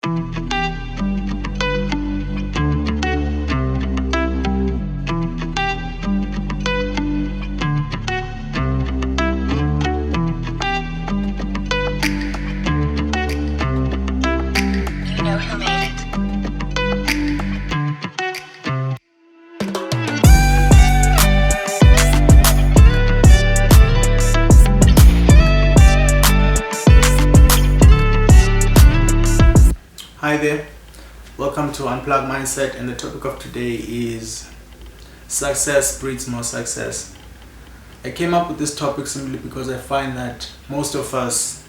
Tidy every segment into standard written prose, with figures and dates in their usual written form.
You know who made it. Hi there, welcome to Unplug Mindset, and the topic of today is success breeds more success. I came up with this topic simply because I find that most of us,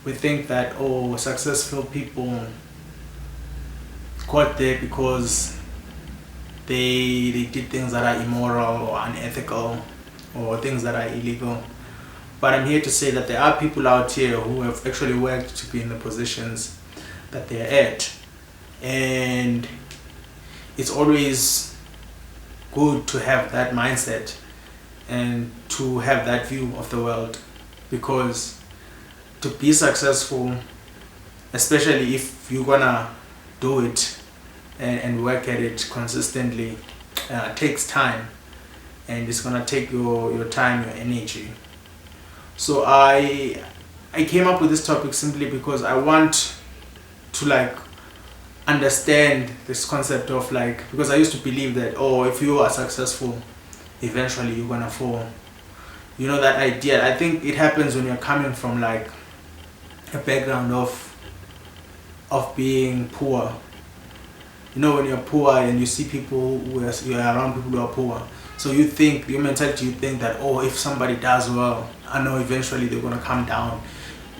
we think that successful people got there because they did things that are immoral or unethical or things that are illegal. But I'm here to say that there are people out here who have actually worked to be in the positions that they're at, and it's always good to have that mindset and to have that view of the world, because to be successful, especially if you're gonna do it and work at it consistently, takes time, and it's gonna take your time, your energy. So I came up with this topic simply because I want to understand this concept of because I used to believe that if you are successful, eventually you're gonna fall. You know, that idea. I think it happens when you're coming from a background of being poor. You know, when you're poor and you see people you're around people who are poor, so you think, your mentality, you think that if somebody does well, I know eventually they're gonna come down.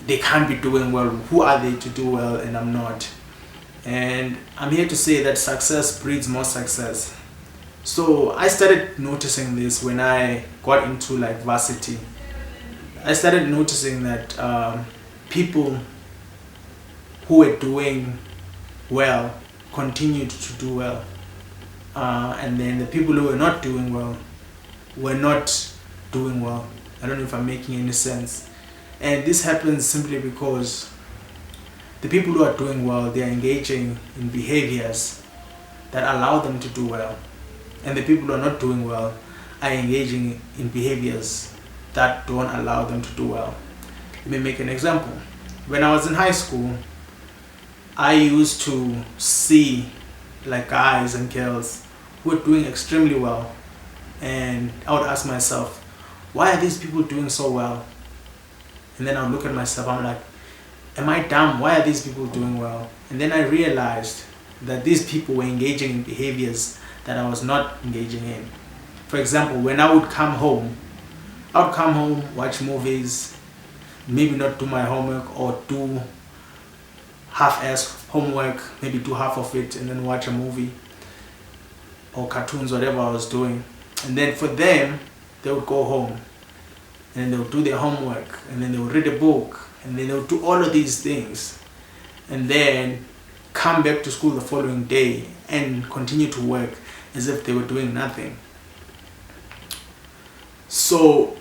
They can't be doing well. Who are they to do well and I'm not? And I'm here to say that success breeds more success. So I started noticing this when I got into varsity. I started noticing that people who were doing well continued to do well, and then the people who were not doing well were not doing well. I don't know if I'm making any sense. And this happens simply because the people who are doing well, they are engaging in behaviors that allow them to do well. And the people who are not doing well are engaging in behaviors that don't allow them to do well. Let me make an example. When I was in high school, I used to see guys and girls who were doing extremely well. And I would ask myself, why are these people doing so well? And then I'll look at myself, I'm like, am I dumb? Why are these people doing well? And then I realized that these people were engaging in behaviors that I was not engaging in. For example, when I would come home, watch movies, maybe not do my homework, or do half-ass homework, maybe do half of it and then watch a movie or cartoons, whatever I was doing. And then for them, they would go home and they would do their homework, and then they would read a book, and then they would do all of these things, and then come back to school the following day and continue to work as if they were doing nothing. So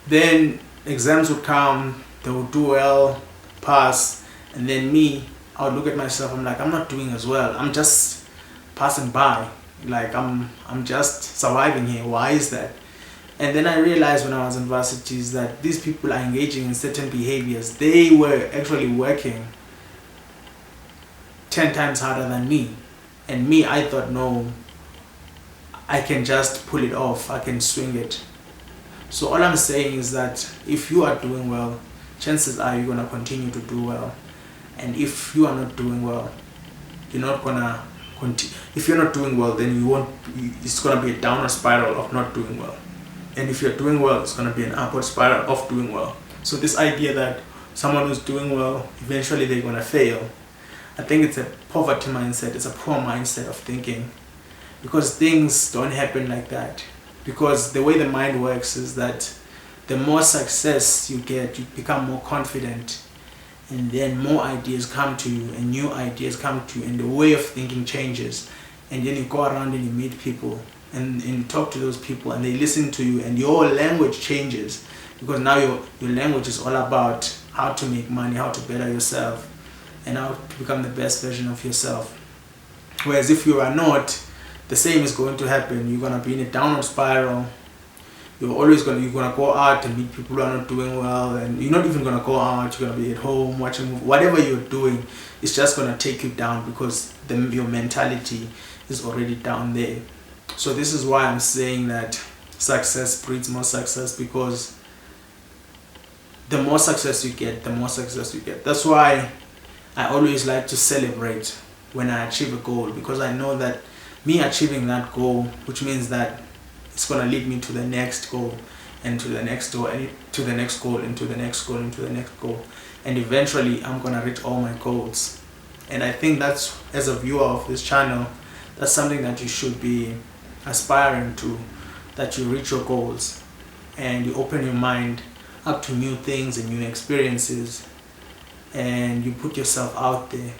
then exams would come, they would do well, pass, and then I would look at myself, I'm like, I'm not doing as well, I'm just passing by, I'm just surviving here. Why is that? And then I realized when I was in universities that these people are engaging in certain behaviors. They were actually working 10 times harder than me. And I thought, no, I can just pull it off, I can swing it. So all I'm saying is that if you are doing well, chances are you're going to continue to do well. And if you are not doing well, you're not going to continue. If you're not doing well, then it's going to be a downward spiral of not doing well. And if you're doing well, it's going to be an upward spiral of doing well. So this idea that someone who's doing well, eventually they're going to fail, I think it's a poverty mindset. It's a poor mindset of thinking, because things don't happen like that. Because the way the mind works is that the more success you get, you become more confident, and then more ideas come to you, and new ideas come to you, and the way of thinking changes. And then you go around and you meet people, and you talk to those people, and they listen to you, and your language changes, because now your language is all about how to make money, how to better yourself. and how to become the best version of yourself. Whereas if you are not, the same is going to happen. You're gonna be in a downward spiral. You're gonna go out and meet people who are not doing well, and you're not even gonna go out. You're gonna be at home watching movies. Whatever you're doing, it's just gonna take you down because your mentality is already down there. So this is why I'm saying that success breeds more success, because the more success you get, the more success you get. That's why I always like to celebrate when I achieve a goal, because I know that me achieving that goal, which means that it's going to lead me to the next goal, and to the next goal, and to the next goal, and to the next goal, and to the next goal, and eventually I'm going to reach all my goals. And I think that's, as a viewer of this channel, that's something that you should be aspiring to, that you reach your goals and you open your mind up to new things and new experiences, and you put yourself out there.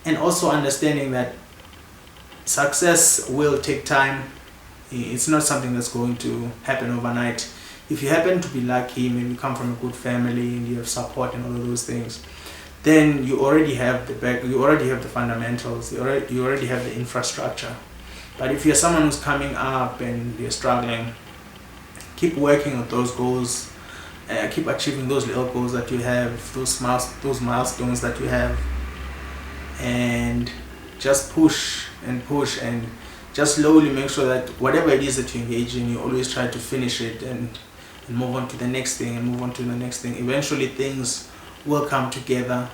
And also understanding that success will take time. It's not something that's going to happen overnight. If you happen to be lucky, maybe come from a good family and you have support and all of those things, then you already have the fundamentals, you already have the infrastructure. But if you're someone who's coming up and you're struggling, keep working on those goals, keep achieving those little goals that you have, those milestones that you have, and just push and just slowly make sure that whatever it is that you engage in, you always try to finish it and move on to the next thing and move on to the next thing. Eventually things will come together.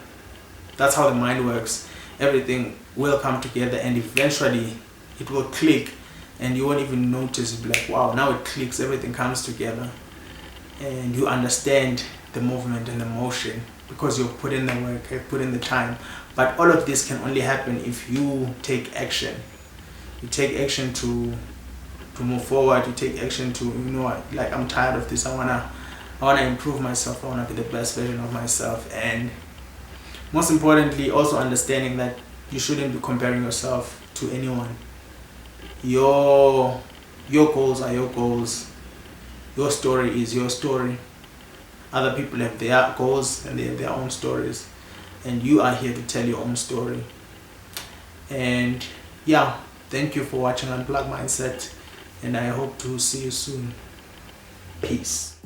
That's how the mind works. Everything will come together and eventually it will click, and you won't even notice. You'll be like, wow, now it clicks, everything comes together, and you understand the movement and the motion because you've put in the work, you've put in the time. But all of this can only happen if you take action. You take action to move forward. You take action to, like, I'm tired of this. I wanna improve myself. I wanna be the best version of myself. And most importantly, also understanding that you shouldn't be comparing yourself to anyone. Your goals are your goals. Your story is your story. Other people have their goals and they have their own stories, and you are here to tell your own story. And yeah, thank you for watching Unplugged Mindset, and I hope to see you soon. Peace.